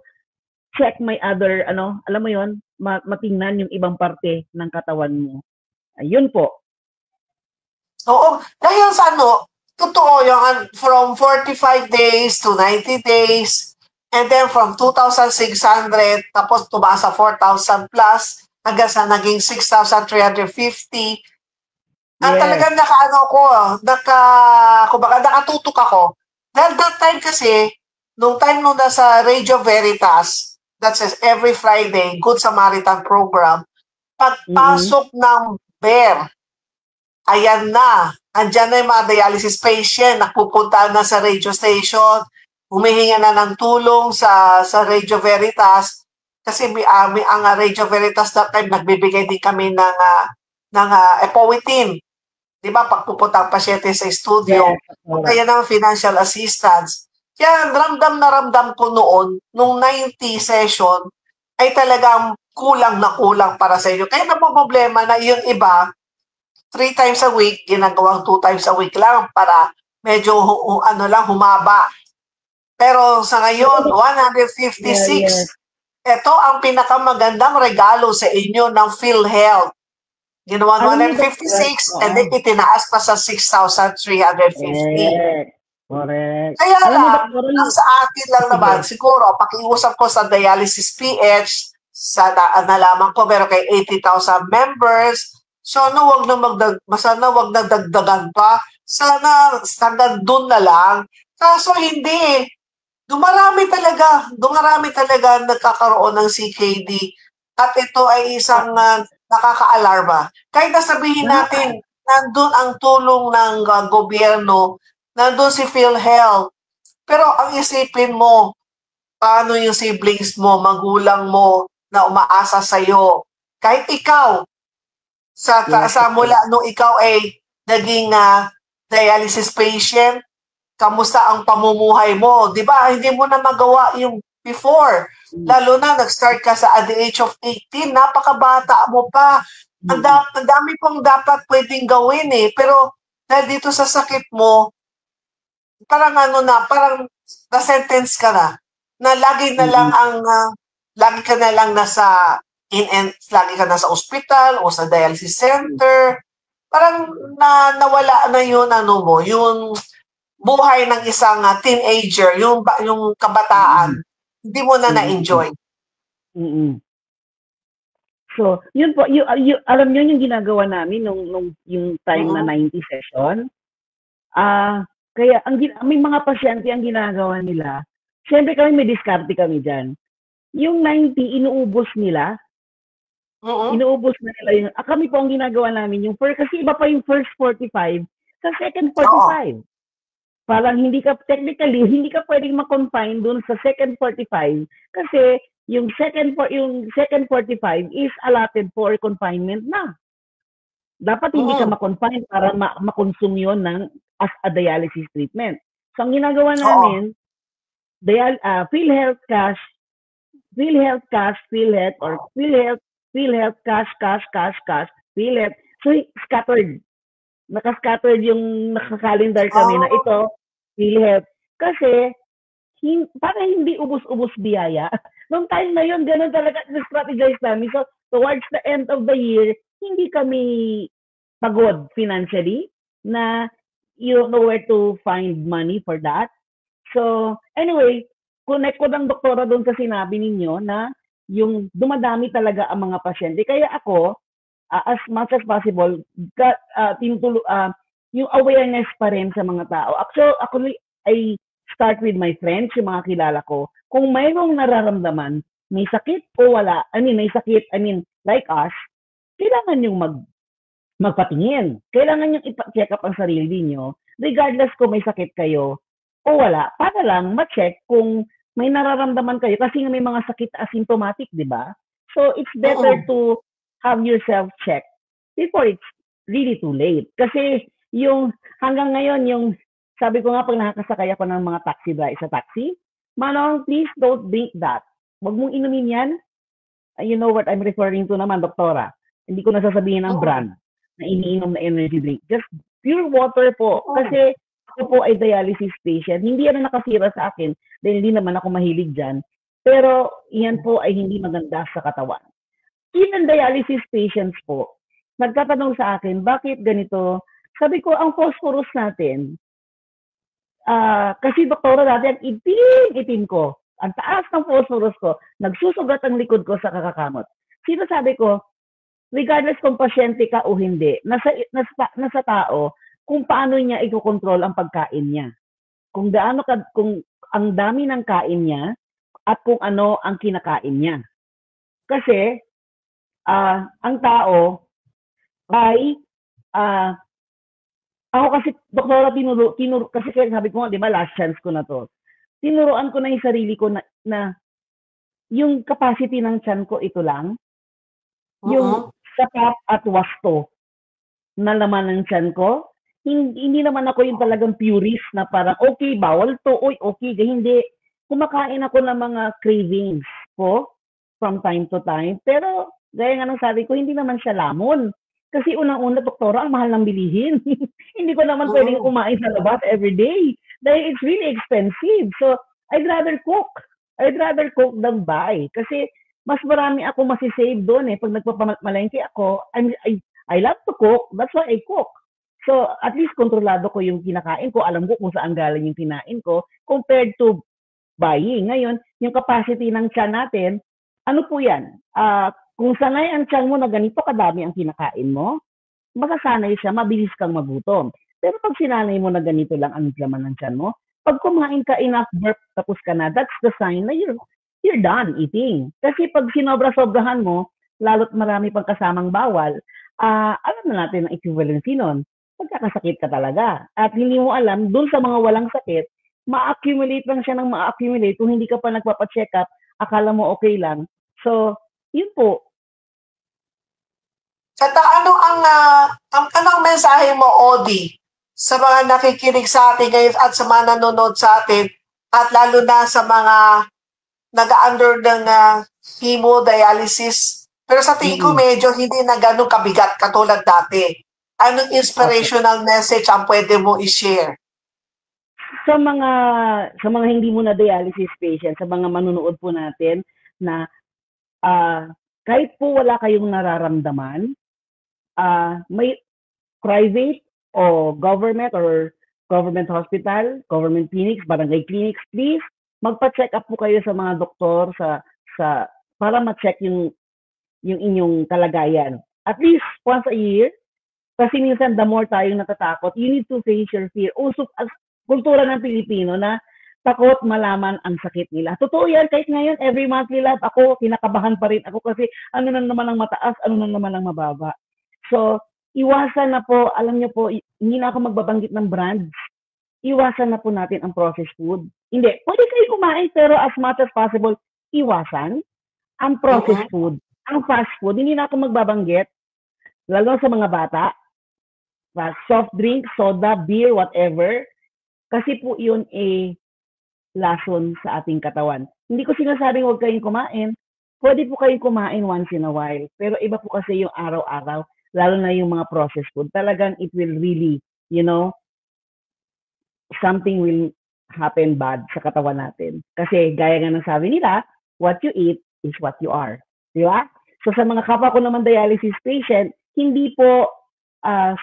check my other, alam mo yon, matingnan yung ibang parte ng katawan mo. Ayun po. Oo. Dahil sa totoo yung from 45 days to 90 days, and then from 2,600, tapos tumaas sa 4,000 plus, hanggang sa naging 6,350. At talagang nakatutok ako. Dahil that time kasi, nung nasa Radio Veritas, that says every Friday, Good Samaritan program, pagpasok ng BER, ayan na, andyan na yung mga dialysis patient, napupunta na sa radio station, humihinga na ng tulong sa Radio Veritas, kasi ang Radio Veritas that time, nagbibigay din kami ng Epoetin. Di ba, pagpupunta ang pasyente sa studio, kaya ng financial assistance. Kaya ramdam na ramdam ko noon, nung 90 session, ay talagang kulang na kulang para sa inyo. Kaya na problema na yung iba, 3 times a week, ginagawang 2 times a week lang para medyo humaba. Pero sa ngayon, Yeah, 156. yes. Ito ang pinakamagandang regalo sa inyo ng PhilHealth. Ginawa Alam niyo, 156 and then oo. itinaas pa sa 6,350. Correct. Kaya Alam mo, lang, Dr. ang sa atin lang sige. naman, siguro, pakiusap ko sa Dialysis PH, nalaman ko meron kay 80,000 members. Sana wag na dagdagan pa. Sana hanggang doon na lang. Kaso hindi. Dumarami talaga nagkakaroon ng CKD. At ito ay isang nakaka-alarma. Kahit nasabihin natin, nandun ang tulong ng gobyerno, nandun si PhilHealth. Pero ang isipin mo, paano yung siblings mo, magulang mo na umaasa sa'yo? Kahit ikaw, sa mula nung ikaw ay naging dialysis patient, kamusta ang pamumuhay mo? Di ba? Hindi mo na magawa yung before. Lalo na, nag-start ka at the age of 18, napakabata mo pa. Ang dami pong dapat pwedeng gawin eh. Pero dahil dito sa sakit mo, parang parang na-sentence ka na. Na lagi ka na lang lagi ka nasa ospital o sa dialysis center. Parang nawala na yun, yung buhay ng isang teenager, yung kabataan, hindi mo na na-enjoy. So, yun po, alam niyo yung ginagawa namin nung yung time na 90 session. Kaya may mga pasyente ang ginagawa nila. Siyempre kami may diskarte kami dyan. Yung 90, inuubos nila. Inuubos na nila yung, kami po ang ginagawa namin yung kasi iba pa yung first 45 sa second 45. Parang hindi ka pwedeng ma-confine dun sa second 45 kasi yung second 45 is allotted for confinement na. Dapat hindi ka ma-confine para ma-consume yun as a dialysis treatment. So ang ginagawa namin, PhilHealth cash, PhilHealth cash, PhilHealth or PhilHealth cash, PhilHealth. So scattered. Naka-scattered yung nakakalendar kami na ito, PhilHealth. Kasi, para hindi ubos-ubos biyaya. Noong time na yun, ganun talaga na-strategize namin. So, towards the end of the year, hindi kami pagod financially na you don't know where to find money for that. So, anyway, connect ko ng doktora doon sa sinabi ninyo na yung dumadami talaga ang mga pasyente. Kaya ako, as much as possible, yung awareness pa rin sa mga tao. Actually, I start with my friends, yung mga kilala ko. Kung mayroong nararamdaman, may sakit o wala, like us, kailangan yung magpatingin. Kailangan yung ipa-check up ang sarili niyo, regardless kung may sakit kayo o wala, para lang ma-check kung may nararamdaman kayo kasi may mga sakit asymptomatic, di ba? So, it's better to have yourself checked before it's really too late. Kasi yung hanggang ngayon, yung sabi ko nga pag nakakasakay ako ng mga taxi, Manong, please don't drink that. Huwag mong inumin yan. You know what I'm referring to naman, doktora. Hindi ko nasasabihin ang brand na iniinom na energy drink. Just pure water po. Kasi ako po ay dialysis patient. Hindi yan nakasira sa akin dahil hindi naman ako mahilig dyan. Pero yan po ay hindi maganda sa katawan. Even dialysis patients po, nagtatanong sa akin, bakit ganito? Sabi ko, ang phosphorus natin, kasi doktora dati, ang itim ko. Ang taas ng phosphorus ko, nagsusugat ang likod ko sa kakakamot. Sabi ko, regardless kung pasyente ka o hindi, nasa tao, kung paano niya ikokontrol ang pagkain niya. Kung ang dami ng kain niya, at kung ano ang kinakain niya. Kasi, ang tao ay ako kasi doktora tinuro kasi sabi ko nga, di ba, last chance ko na to. Tinuruan ko na yung sarili ko na yung capacity ng tiyan ko ito lang. Yung sapat at wasto na laman ng tiyan ko. Hindi naman ako yung talagang purist na parang okay, bawal to, okay, hindi. Kumakain ako ng mga cravings ko from time to time. Pero gaya nga ng sabi ko, hindi naman siya lamon. Kasi unang-una, doktora, ang mahal ng bilihin. Hindi ko naman pwedeng kumain sa labas every day. Dahil it's really expensive. So, I'd rather cook. I'd rather cook than buy. Kasi mas marami ako masisave doon eh. Pag nagpapamalengke ako, I love to cook. That's why I cook. So, at least kontrolado ko yung kinakain ko. Alam ko kung saan galing yung kinain ko compared to buying. Ngayon, yung capacity ng tiyan natin, ano po yan? Kung sanay ang tiyan mo na ganito kadami ang kinakain mo, masasanay siya, mabilis kang magutom. Pero pag sinanay mo na ganito lang ang laman ng tiyan mo, pag kumain ka enough burp, tapos ka na, that's the sign na you're done eating. Kasi pag sinobra-sobrahan mo, lalo't marami pang kasamang bawal, alam na natin ang equivalency nun. Pagkakasakit ka talaga. At hindi mo alam, dun sa mga walang sakit, ma-accumulate lang siya ng ma-accumulate. Kung hindi ka pa nagpapacheck up, akala mo okay lang. So, yun po. At ano ang mensahe mo, Odi, sa mga nakikinig sa atin ngayon at sa mga nanonood sa atin at lalo na sa mga nag-under ng hemodialysis? Pero sa tingin ko medyo hindi na ganun kabigat katulad dati. Anong inspirational message ang pwede mo i-share? Sa mga hindi mo na dialysis patient, sa mga manunood po natin na kahit po wala kayong nararamdaman, may private o government hospital, government clinics, barangay clinics, please magpa-check up po kayo sa mga doktor para ma-check yung inyong kalagayan. At least once a year, kasi minsan the more tayong natatakot, you need to face your fear. Usok kultura ng Pilipino na takot malaman ang sakit nila. Totoo yan, kahit ngayon, every monthly lab, ako, kinakabahan pa rin ako kasi ano na naman ang mataas, ano na naman ang mababa. So, iwasan na po, alam niyo po, hindi na ako magbabanggit ng brands. Iwasan na po natin ang processed food. Hindi, pwede kayo kumain, pero as much as possible, iwasan ang processed food. Ang fast food, hindi na ako magbabanggit, lalo sa mga bata, soft drink, soda, beer, whatever, kasi po yun lason sa ating katawan. Hindi ko sinasabing huwag kayong kumain. Pwede po kayong kumain once in a while. Pero iba po kasi yung araw-araw, lalo na yung mga processed food. Talagang it will really, something will happen bad sa katawan natin. Kasi gaya nga ng sabi nila, what you eat is what you are. Di ba? So sa mga kapwa ko naman dialysis patient, hindi po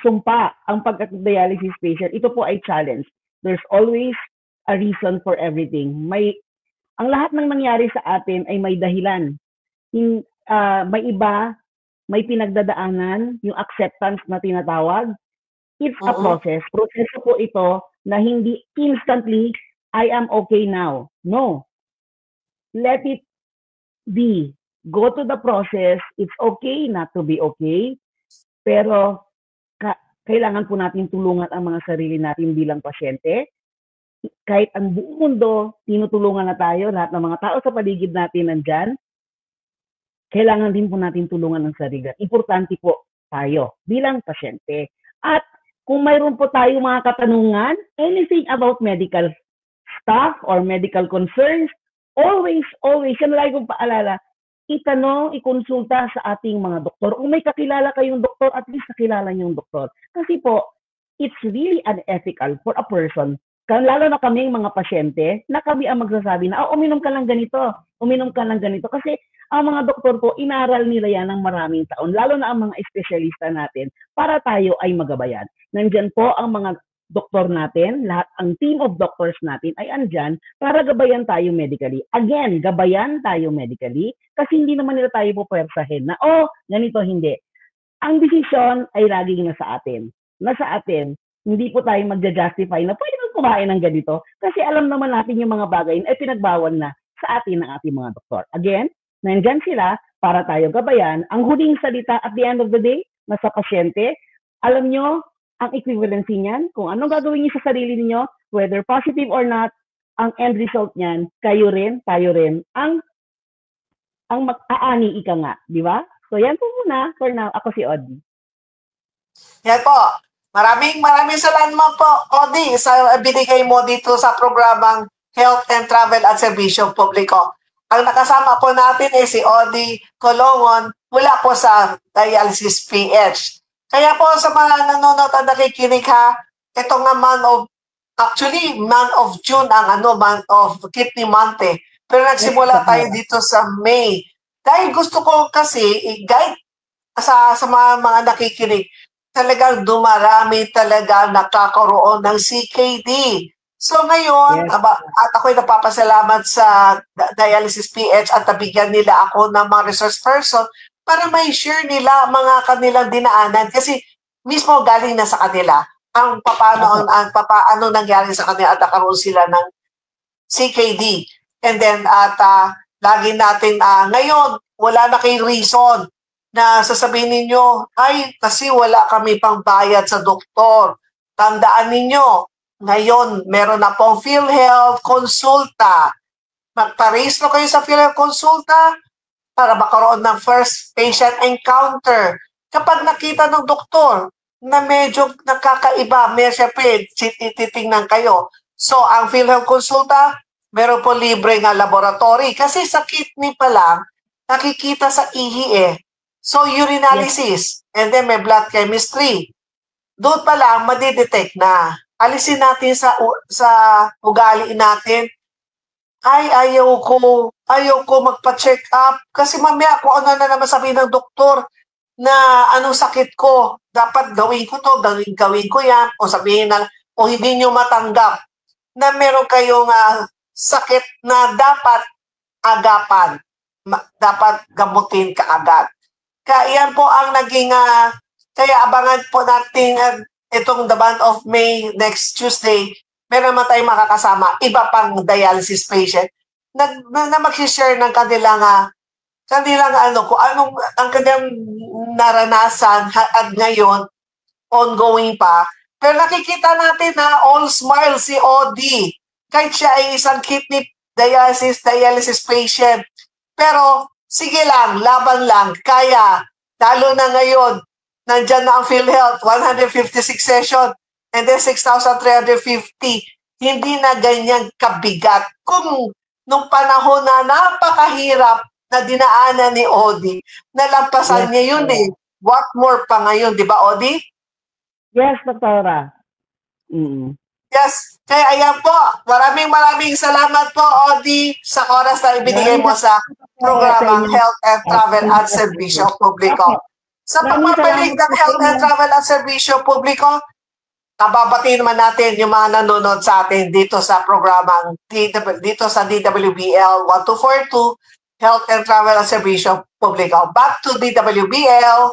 sumpa ang pagka-dialysis patient. Ito po ay challenge. There's always a reason for everything. Ang lahat ng nangyari sa atin ay may dahilan. May iba, may pinagdadaanan, yung acceptance na tinatawag. It's a process. Proseso po ito na hindi instantly, I am okay now. No. Let it be. Go to the process. It's okay not to be okay. Pero kailangan po natin tulungan ang mga sarili natin bilang pasyente. Kahit ang buong mundo, tinutulungan na tayo, lahat ng mga tao sa paligid natin nandyan, kailangan din po natin tulungan ang sarili. Importante po tayo bilang pasyente. At kung mayroon po tayo mga katanungan, anything about medical stuff or medical concerns, always, yan lagi kong paalala, itanong, ikonsulta sa ating mga doktor. Kung may kakilala kayong doktor, at least kakilala niyong doktor. Kasi po, it's really unethical for a person, lalo na kaming mga pasyente, na kami ang magsasabi na, uminom ka lang ganito, uminom ka lang ganito. Kasi ang mga doktor po, inaral nila yan ng maraming taon, lalo na ang mga espesyalista natin, para tayo ay magabayan. Nandyan po ang mga doktor natin, lahat ang team of doctors natin ay andyan para gabayan tayo medically. Again, gabayan tayo medically kasi hindi naman nila tayo pupersahin na, ganito, hindi. Ang desisyon ay laging nasa atin. Nasa atin, hindi po tayo magja-justify na pwede mo kumain ng ganito kasi alam naman natin yung mga bagay ay pinagbawal na sa atin ng ating mga doktor. Again, nandyan sila para tayo gabayan. Ang huling salita at the end of the day, nasa pasyente, alam nyo, ang equivalency niyan, kung anong gagawin niyo sa sarili niyo, whether positive or not, ang end result niyan, kayo rin, tayo rin, ang mag-aani ika nga, di ba? So yan po muna, for now, ako si Odi. Yan po. Maraming salamat po, Odi, sa binigay mo dito sa programang Health and Travel at Serbisyo Publiko. Ang nakasama po natin ay si Odi Colongon mula po sa Dialysis PH. Kaya po sa mga nanonood at nakikinig ha, ito nga month of June ang month of kidney month eh. Pero nagsimula tayo dito sa May. Dahil gusto ko kasi i-guide sa mga nakikinig, talagang dumarami talaga nakakaroon ng CKD. So ngayon, at ako'y napapasalamat sa Dialysis PH at nabigyan nila ako ng mga resource person para may share nila mga kanilang dinaanan kasi mismo galing na sa kanila ang paano nangyari sa kanila at nakaroon sila ng CKD. And then lagi natin ngayon wala na kay reason na sasabihin ninyo, ay kasi wala kami pang bayad sa doktor. Tandaan ninyo, ngayon meron na pong PhilHealth Consulta. Magparehistro kayo sa PhilHealth Consulta para makaroon ng first patient encounter. Kapag nakita ng doktor na medyo nakakaiba, syempre titingnan kayo. So ang PhilHealth Consulta, meron po libre nga laboratory. Kasi sa kidney pa lang, nakikita sa ihi eh. So urinalysis, and then may blood chemistry. Doon pa lang, madidetect na. Alisin natin sa ugali natin, ay ayaw ko magpa-check up. Kasi mamaya kung ano na naman sabihin ng doktor na anong sakit ko, dapat gawin ko to, gawin ko yan, o sabihin na, o hindi nyo matanggap na meron kayong sakit na dapat agapan, dapat gamutin kaagad. Kaya yan po ang naging, kaya abangan po natin itong the month of May, next Tuesday, meron naman tayong makakasama, iba pang dialysis patient, na mag-share ng kanilang kung anong ang kanilang naranasan at ngayon, ongoing pa. Pero nakikita natin na all smile si Odi. Kahit siya ay isang kidney dialysis patient. Pero sige lang, laban lang, kaya, lalo na ngayon, nandyan na ang PhilHealth, 156 session, and then 6,350, hindi na ganyan kabigat. Kung nung panahon na napakahirap na dinaanan ni Odi, nalampasan niya yun eh. What more pa ngayon, di ba Odi? Yes, Doktora. Yes. Kaya ayan po, maraming salamat po, Odi, sa oras na ibinigay mo sa programang Health and Travel at Serbisyo Publiko. Sa pagpapalig ng Health and Travel at Serbisyo Publiko, nababatiin naman natin yung mga nanonood sa atin dito sa programang, dito sa DWBL 1242, Health and Travel at Serbisyo Publiko. Back to DWBL.